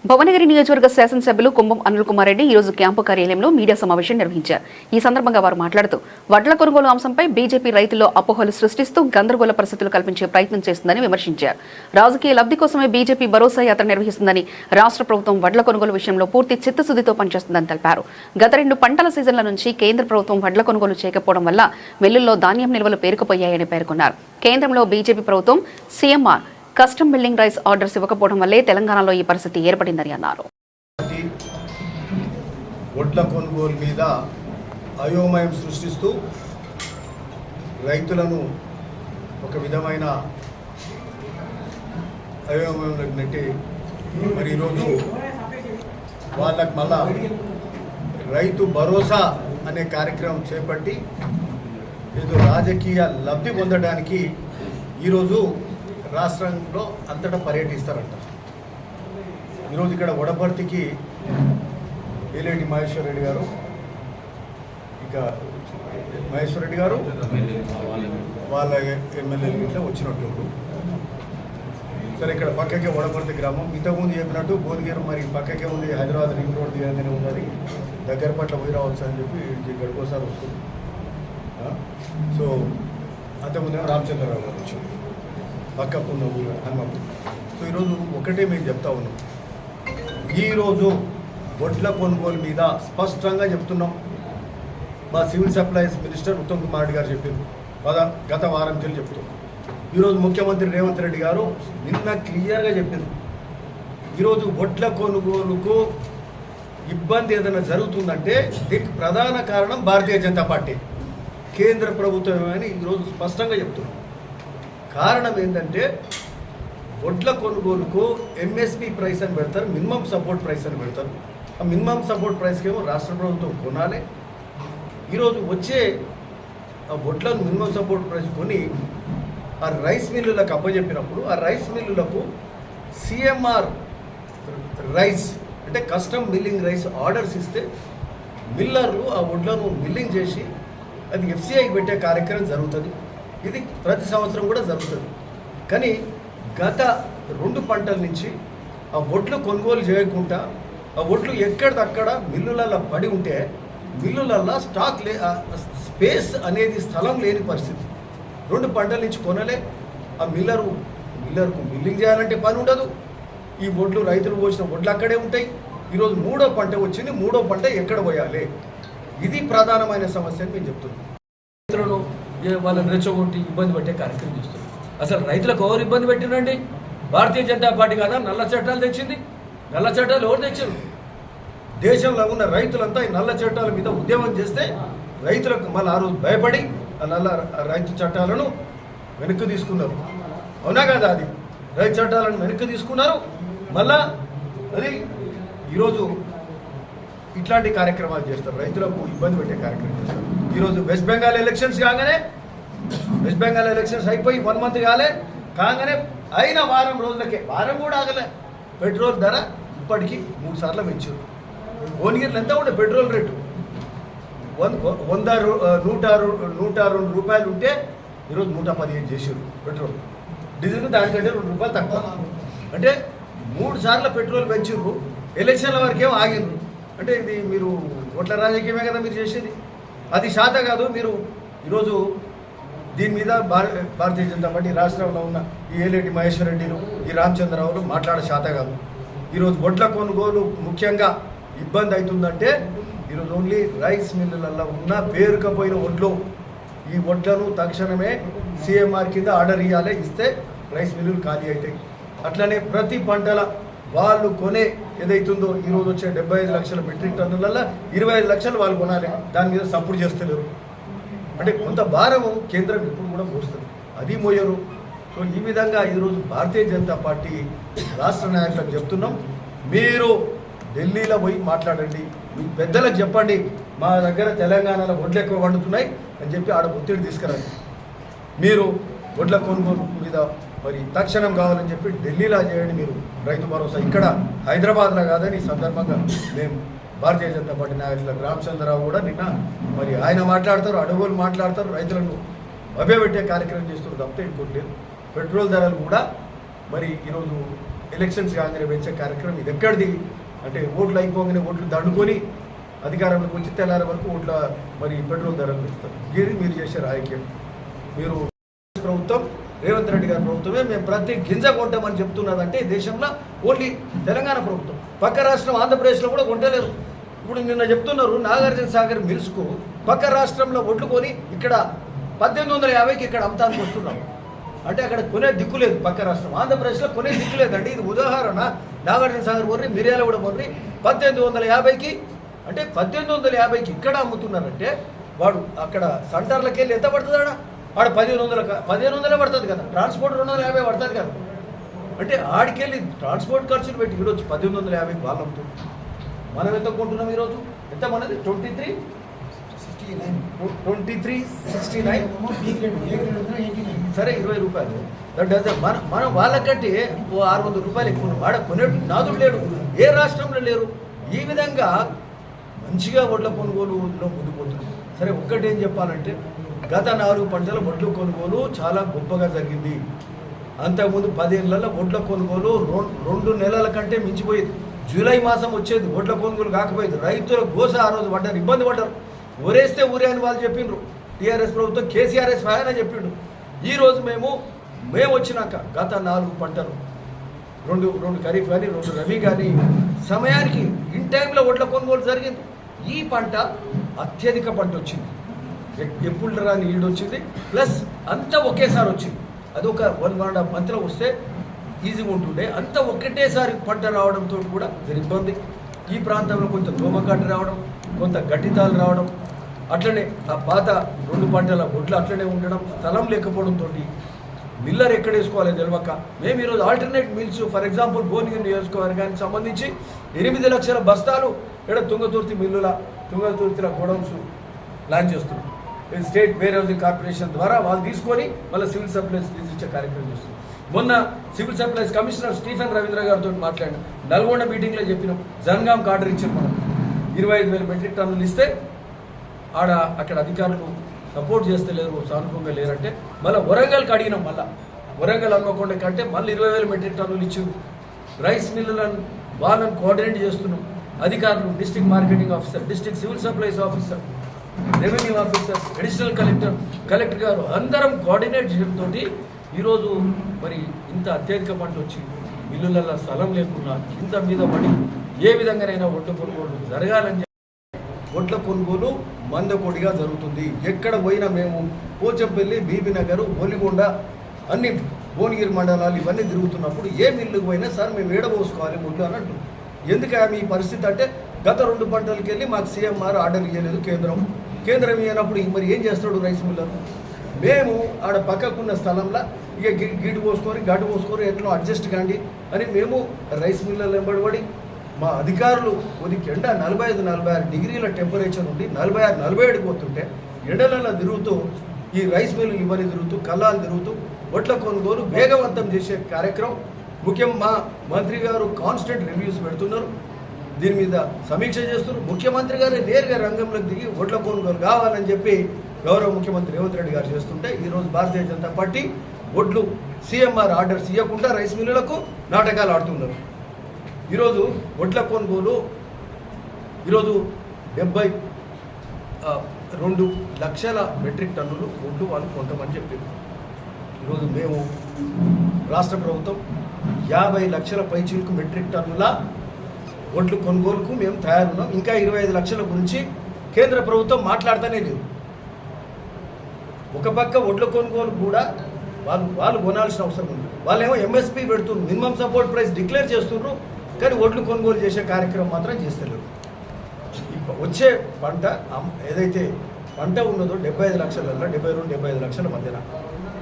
భువనగిరి నియోజకవర్గ శాసనసభ్యులు కుంభం అనిల్ కుమార్ రెడ్డి ఈ రోజు క్యాంపు కార్యాలయంలో మీడియా సమావేశం నిర్వహించారు. ఈ సందర్భంగా వారు మాట్లాడుతూ వడ్ల కొనుగోలు అంశంపై బీజేపీ రైతుల్లో అపోహలు సృష్టిస్తూ గందరగోళ పరిస్థితులు కల్పించే ప్రయత్నం చేస్తుందని విమర్శించారు. రాజకీయ లబ్ధి కోసమే బీజేపీ భరోసా యాత్ర నిర్వహిస్తుందని, రాష్ట్ర ప్రభుత్వం వడ్ల కొనుగోలు విషయంలో పూర్తి చిత్తశుద్ధితో పనిచేస్తుందని తెలిపారు. గత 2 పంటల సీజన్ల నుంచి కేంద్ర ప్రభుత్వం వడ్ల కొనుగోలు చేయకపోవడం వల్ల మిల్లుల్లో ధాన్యం నిల్వలు పేరుకుపోయాయని పేర్కొన్నారు. కేంద్రంలో బీజేపీ ప్రభుత్వం CMR custom building rice orders ఇవ్వకపోవడం వల్లే తెలంగాణలో ఈ పరిస్థితి ఏర్పడిందని అన్నారు. వడ్ల కొనుగోలు మీద అయోమయం సృష్టిస్తూ రైతులను ఒక విధమైన అయోమయంలోకి నెట్టి మరి ఈరోజు వాళ్ళకి మళ్ళా రైతు భరోసా అనే కార్యక్రమం చేపట్టి ఏదో రాజకీయ లబ్ధి పొందడానికి ఈరోజు రాష్ట్రంలో అంతటా పర్యటిస్తారంట. ఈరోజు ఇక్కడ వడపర్తికి ఏలేటి మహేశ్వర్ రెడ్డి గారు, ఇక మహేశ్వర్ రెడ్డి గారు వాళ్ళ ఎమ్మెల్యేలు ఇట్లా వచ్చినట్టు. సరే, ఇక్కడ పక్కకే వడపర్తి గ్రామం. ఇంతకుముందు చెప్పినట్టు భువనగిరి మరి పక్కకే ఉంది, హైదరాబాద్ రింగ్ రోడ్ దిగనే ఉన్నది, దగ్గర పట్ల పోయి రావచ్చు అని చెప్పి గడికోసారి వస్తుంది. సో అంతకుముందేమో రామచంద్రరావు గారు వచ్చారు, పక్కకున్న ఊరు హనుమపూర్. సో ఈరోజు ఒకటే మేము చెప్తా ఉన్నాం, ఈరోజు వడ్ల కొనుగోలు మీద స్పష్టంగా చెప్తున్నాం. మా civil supplies minister Uttam Kumar Reddy గారు చెప్పారు, గత వారం నుంచి చెప్తున్నాం. ఈరోజు ముఖ్యమంత్రి రేవంత్ రెడ్డి గారు నిన్న క్లియర్గా చెప్పింది, ఈరోజు వడ్ల కొనుగోలుకు ఇబ్బంది ఏదైనా జరుగుతుందంటే దీనికి ప్రధాన కారణం భారతీయ జనతా పార్టీ, కేంద్ర ప్రభుత్వం అని ఈరోజు స్పష్టంగా చెప్తున్నాం. కారణం ఏంటంటే వడ్ల కొనుగోలుకు ఎంఎస్పి ప్రైస్ అని పెడతారు, మినిమం సపోర్ట్ ప్రైస్ అని పెడతారు. ఆ మినిమం సపోర్ట్ ప్రైస్కి ఏమో రాష్ట్ర ప్రభుత్వం కొనాలి. ఈరోజు వచ్చే ఆ వడ్లను మినిమం సపోర్ట్ ప్రైస్ కొని ఆ రైస్ మిల్లులకు అప్పచెప్పినప్పుడు ఆ రైస్ మిల్లులకు సిఎంఆర్ రైస్ అంటే కస్టమ్ మిల్లింగ్ రైస్ ఆర్డర్స్ ఇస్తే మిల్లర్లు ఆ వడ్లను మిల్లింగ్ చేసి అది ఎఫ్సిఐకి పెట్టే కార్యక్రమం జరుగుతుంది. ఇది ప్రతి సంవత్సరం కూడా జరుగుతుంది. కానీ గత 2 పంటల నుంచి ఆ వడ్లు కొనుగోలు చేయకుండా ఆ వడ్లు ఎక్కడిదక్కడ మిల్లులలో పడి ఉంటే మిల్లులలో స్టాక్ స్పేస్ అనేది స్థలం లేని పరిస్థితి. 2 పంటల నుంచి కొనలే. ఆ మిల్లర్కు మిల్లింగ్ చేయాలంటే పని ఉండదు. ఈ వడ్లు రైతులు పోసిన వడ్లు అక్కడే ఉంటాయి. ఈరోజు 3వ పంట వచ్చింది, 3వ పంట ఎక్కడ పోయాలి? ఇది ప్రధానమైన సమస్య అని మేము చెప్తున్నాం. రైతులను వాళ్ళని రెచ్చగొట్టి ఇబ్బంది పెట్టే కార్యక్రమం చేస్తున్నారు. అసలు రైతులకు ఎవరు ఇబ్బంది పెట్టినండి? భారతీయ జనతా పార్టీ కదా నల్ల చట్టాలు తెచ్చింది. నల్ల చట్టాలు ఎవరు తెచ్చారు? దేశంలో ఉన్న రైతులంతా ఈ నల్ల చట్టాల మీద ఉద్యమం చేస్తే రైతులకు మళ్ళీ ఆ రోజు భయపడి ఆ నల్ల రైతు చట్టాలను వెనక్కి తీసుకున్నారు. అవునా కదా? అది రైతు చట్టాలను వెనక్కి తీసుకున్నారు. మళ్ళా అది ఈరోజు ఇట్లాంటి కార్యక్రమాలు చేస్తారు, రైతులకు ఇబ్బంది పెట్టే కార్యక్రమం చేస్తారు. ఈరోజు వెస్ట్ బెంగాల్ ఎలక్షన్స్ కాగానే, వెస్ట్ బెంగాల్ ఎలక్షన్స్ అయిపోయి 1 మంత్ కాగానే అయిన వారం రోజులకే, వారం కూడా ఆగలే, పెట్రోల్ ధర ఇప్పటికీ 3 సార్లు పెంచారు. భువనగిరిలో ఎంత ఉండే పెట్రోల్ రేటు? 102 రూపాయలు ఉంటే ఈరోజు 115 చేసారు పెట్రోల్. డీజిల్ దానికంటే 2 రూపాయలు తక్కువ. అంటే 3 సార్లు పెట్రోల్ పెంచారు. ఎలక్షన్ల వరకేమో ఆగిండ్రు. అంటే ఇది మీరు ఓట్ల రాజకీయమే కదా మీరు చేసేది. అది శాత కాదు. మీరు ఈరోజు దీని మీద భారతీయ జనతా పార్టీ రాష్ట్రంలో ఉన్న ఈ ఏలేటి మహేశ్వర్ రెడ్డిలు, ఈ రామచంద్రరావులు మాట్లాడే శాత కాదు. ఈరోజు వడ్ల కొనుగోలు ముఖ్యంగా ఇబ్బంది అవుతుందంటే ఈరోజు ఓన్లీ రైస్ మిల్లులలో ఉన్న పేరుకపోయిన వడ్లు, ఈ వడ్లను తక్షణమే సిఎంఆర్ కింద ఆర్డర్ ఇవ్వాలి. ఇస్తే రైస్ మిల్లులు ఖాళీ అవుతాయి. అట్లనే ప్రతి పంటల వాళ్ళు కొనే ఏదైతుందో ఈరోజు వచ్చే 75 లక్షల మెట్రిక్ టన్నులలో 25 లక్షలు వాళ్ళు కొనాలి. దాని మీద సపోర్ట్ చేస్తలేరు. అంటే కొంత భారము కేంద్రం ఇప్పుడు కూడా మోస్తుంది, అది మోయరు. సో ఈ విధంగా ఈరోజు భారతీయ జనతా పార్టీ రాష్ట్ర నాయకులకు చెప్తున్నాం, మీరు ఢిల్లీలో పోయి మాట్లాడండి, మీ పెద్దలకు చెప్పండి, మా దగ్గర తెలంగాణలో వడ్లు ఎక్కువ పండుతున్నాయి అని చెప్పి ఆడ ఒత్తిడి తీసుకురండి. మీరు వడ్ల కొనుగోలు మీద మరి తక్షణం కావాలని చెప్పి ఢిల్లీలో చేయండి. మీరు రైతు భరోసా ఇక్కడ హైదరాబాద్లో కాదని ఈ సందర్భంగా మేము భారతీయ జనతా పార్టీ నాయకులకు రామచంద్రరావు కూడా నిన్న మరి ఆయన మాట్లాడతారు, అడుగులు మాట్లాడతారు, రైతులను మభ్యపెట్టే కార్యక్రమం చేస్తున్నారు తప్పితే ఇంకోటి లేదు. పెట్రోల్ ధరలు కూడా మరి ఈరోజు ఎలక్షన్స్ కాగానే పెంచే కార్యక్రమం ఇది ఎక్కడిది అంటే ఓట్లు అయిపోగానే ఓట్లు దండుకొని అధికారంలోకి వచ్చి తెల్లారి వరకు ఓట్ల మరి పెట్రోల్ ధరలు పెంచుతారు. ఇది మీరు చేసే రాజకీయం. మీరు ప్రభుత్వం రేవంత్ రెడ్డి గారి ప్రభుత్వమే మేము ప్రతి గింజ కొంటామని చెప్తున్నదంటే దేశంలో ఓన్లీ తెలంగాణ ప్రభుత్వం. పక్క రాష్ట్రం ఆంధ్రప్రదేశ్లో కూడా కొంటలేరు. ఇప్పుడు నిన్న చెప్తున్నారు నాగార్జున సాగర్ మిల్స్కు పక్క రాష్ట్రంలో ఒడ్లు కొని ఇక్కడ 1850కి ఇక్కడ అమ్ముతానికి వస్తున్నాం అంటే అక్కడ కొనే దిక్కు లేదు. పక్క రాష్ట్రం ఆంధ్రప్రదేశ్లో కొనే దిక్కు లేదండి. ఇది ఉదాహరణ. నాగార్జున సాగర్ కొర్రి మిర్యాల కూడా కొర్రి 1850కి అంటే 1850కి ఇక్కడ అమ్ముతున్నారంటే వాడు అక్కడ సెంటర్లకి వెళ్ళి ఎంత పడుతుందా? వాడు 1500 పడుతుంది కదా. ట్రాన్స్పోర్ట్ 250 పడుతుంది కదా. అంటే ఆడికెళ్ళి ట్రాన్స్పోర్ట్ ఖర్చులు పెట్టి ఈరోజు 1850కి వాళ్ళు అమ్ముతుంది. మనం ఎంత కొంటున్నాం ఈరోజు? ఎంత మనది? 2369 సరే 20 రూపాయలు. మనం వాళ్ళకంటే ఓ 600 రూపాయలు ఎక్కువ వాడ కొనే నాదుడు లేడు. ఏ రాష్ట్రంలో లేరు. ఈ విధంగా మంచిగా వడ్ల కొనుగోలులో ముందుకుపోతున్నాం. సరే ఒక్కటి ఏం చెప్పాలంటే గత 4 పంటల వడ్ల కొనుగోలు చాలా గొప్పగా జరిగింది. అంతకుముందు 10 ఏళ్లలో వడ్ల కొనుగోలు 2 నెలల కంటే మించిపోయేది. జూలై మాసం వచ్చేది వడ్ల కొనుగోలు కాకపోయేది. రైతుల గోస ఆ రోజు పడ్డారు, ఇబ్బంది పడ్డారు. ఊరేస్తే ఊరే అని వాళ్ళు చెప్పిండ్రు. టీఆర్ఎస్ ప్రభుత్వం కేసీఆర్ఎస్ ఆయన చెప్పిండు. ఈరోజు మేము వచ్చినాక గత 4 పంటలు 2 ఖరీఫ్ కానీ 2 రబీ కానీ సమయానికి ఇన్ టైంలో వడ్ల కొనుగోలు జరిగింది. ఈ పంట అత్యధిక పంట వచ్చింది. ఎప్పుడు రాని ఈడు వచ్చింది. ప్లస్ అంతా ఒకేసారి వచ్చింది. అది ఒక 1.5 మంత్లో వస్తే ఈజీగా ఉంటుండే. అంతా ఒకటేసారి పంట రావడంతో కూడా ఇబ్బంది. ఈ ప్రాంతంలో కొంత దోమకాటు రావడం, కొంత గట్టితాలు రావడం, అట్లనే ఆ పాత 2 పంటల ఒడ్లు అట్లనే ఉండడం, స్థలం లేకపోవడంతో మిల్లర్ ఎక్కడ వేసుకోవాలి తెలియక మేము ఈరోజు alternate mills for example Bhuvanagiri నియోజకవర్గానికి సంబంధించి 8 లక్షల బస్తాలు ఇక్కడ తుంగతుర్తిల గోడౌన్స్ ప్లాన్ చేస్తున్నాం. స్టేట్ వేర్ హౌసింగ్ కార్పొరేషన్ ద్వారా వాళ్ళు తీసుకొని మళ్ళీ సివిల్ సప్లైస్ ఇచ్చే కార్యక్రమం చేస్తున్నాం. మొన్న civil supplies commissioner Stephen Ravindra గారితో మాట్లాడినాం. నల్గొండ మీటింగ్లో చెప్పినాం. జన్గాంకి ఆర్డర్ ఇచ్చాం. మనం 25,000 మెట్రిక్ టన్నులు ఇస్తే అక్కడ అధికారులు సపోర్ట్ చేస్తలేరు, సానుకూలంగా లేరంటే మళ్ళీ వరంగల్కి అడిగినాం. వరంగల్ అనుకోకుండా కంటే మళ్ళీ 20,000 మెట్రిక్ టన్నులు ఇచ్చింది. రైస్ మిల్లులను వాళ్ళని కోఆర్డినేట్ చేస్తున్నాం. అధికారులు district marketing officer, district civil supplies officer, revenue officers, additional collector గారు అందరం కోఆర్డినేట్ చేయడంతో ఈరోజు మరి ఇంత అత్యధిక పంట వచ్చి మిల్లులలో స్థలం లేకుండా ఇంత మీద పడి ఏ విధంగానైనా వడ్ల కొనుగోలు జరగాలని వడ్ల కొనుగోలు మందకొడిగా జరుగుతుంది. ఎక్కడ పోయినా మేము పోచంపల్లి, బీబీనగర్, ఒలిగొండ అన్ని భువనగిరి మండలాలు ఇవన్నీ తిరుగుతున్నప్పుడు ఏ మిల్లుకు పోయినా సార్ మేము ఏడబోసుకోవాలి ముళ్ళు అని అంటున్నాం. ఎందుకు మీ పరిస్థితి అంటే గత 2 పంటలకి వెళ్ళి మాకు సీఎంఆర్ ఆర్డర్ ఇవ్వలేదు కేంద్రం ఇవ్వనప్పుడు మరి ఏం చేస్తాడు రైస్ మిల్లర్? మేము ఆడ పక్కకున్న స్థలంలో ఇక గీటు పోసుకొని ఎట్లా అడ్జస్ట్ కాండి అని మేము రైస్ మిల్లర్లు వెంబడి మా అధికారులు కొద్దిగా ఎండ 45-46 డిగ్రీల టెంపరేచర్ ఉండి 46-47 పోతుంటే ఎండలలో తిరుగుతూ ఈ రైస్ మిల్లులు ఇవన్నీ తిరుగుతూ కళ్ళాలు తిరుగుతూ వడ్ల కొనుగోలు వేగవంతం చేసే కార్యక్రమం ముఖ్యం. మా మంత్రి గారు కాన్స్టెంట్ రివ్యూస్ పెడుతున్నారు. దీని మీద సమీక్ష చేస్తున్నారు. ముఖ్యమంత్రి గారే నేరుగా రంగంలోకి దిగి వడ్ల కొనుగోలు కావాలని చెప్పి గౌరవ ముఖ్యమంత్రి రేవంత్ రెడ్డి గారు చేస్తుంటే ఈరోజు భారతీయ జనతా పార్టీ వడ్లు సీఎంఆర్ ఆర్డర్స్ ఇవ్వకుండా రైస్ మిల్లులకు నాటకాలు ఆడుతున్నారు. ఈరోజు వడ్ల కొనుగోలు ఈరోజు 72 లక్షల మెట్రిక్ టన్నులు వడ్లు వాళ్ళు కొంటామని చెప్పారు. ఈరోజు మేము రాష్ట్ర ప్రభుత్వం 50 లక్షల పైచీలకు మెట్రిక్ టన్నుల వడ్లు కొనుగోలుకు మేము తయారున్నాం. ఇంకా 25 లక్షల గురించి కేంద్ర ప్రభుత్వం మాట్లాడుతూనే లేదు. ఒక పక్క వడ్ల కొనుగోలు కూడా వాళ్ళు కొనాల్సిన అవసరం ఉంది. వాళ్ళేమో ఎంఎస్పీ పెడుతున్నారు, మినిమం సపోర్ట్ ప్రైస్ డిక్లేర్ చేస్తున్నారు, కానీ వడ్లు కొనుగోలు చేసే కార్యక్రమం మాత్రం చేస్తలేరు. వచ్చే పంట ఏదైతే పంట ఉన్నదో 75 లక్షలలో 72-75 లక్షల మధ్యన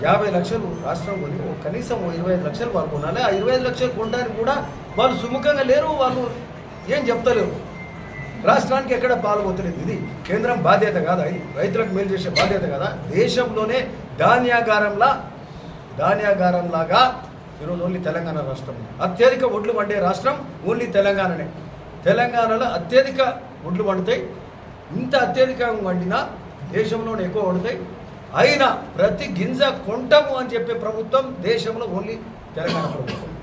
50 లక్షలు రాష్ట్రం కొని కనీసం 25 లక్షలు వాళ్ళు కొనాలి. ఆ 25 లక్షలు కొనడానికి కూడా వాళ్ళు సుముఖంగా లేరు. వాళ్ళు ఏం చెప్తలేరు. రాష్ట్రానికి ఎక్కడ పాల్గొతలేదు. ఇది కేంద్రం బాధ్యత కాదా? ఇది రైతులకు మేలు చేసే బాధ్యత కదా? దేశంలోనే ధాన్యాగారంలాగా ఈరోజు ఓన్లీ తెలంగాణ రాష్ట్రం. అత్యధిక వడ్లు పండే రాష్ట్రం ఓన్లీ తెలంగాణనే. తెలంగాణలో అత్యధిక వడ్లు పండుతాయి. ఇంత అత్యధికంగా వండినా దేశంలోనే ఎక్కువ వండుతాయి. అయినా ప్రతి గింజ కొంటాము అని చెప్పే ప్రభుత్వం దేశంలో ఓన్లీ తెలంగాణ ప్రభుత్వం.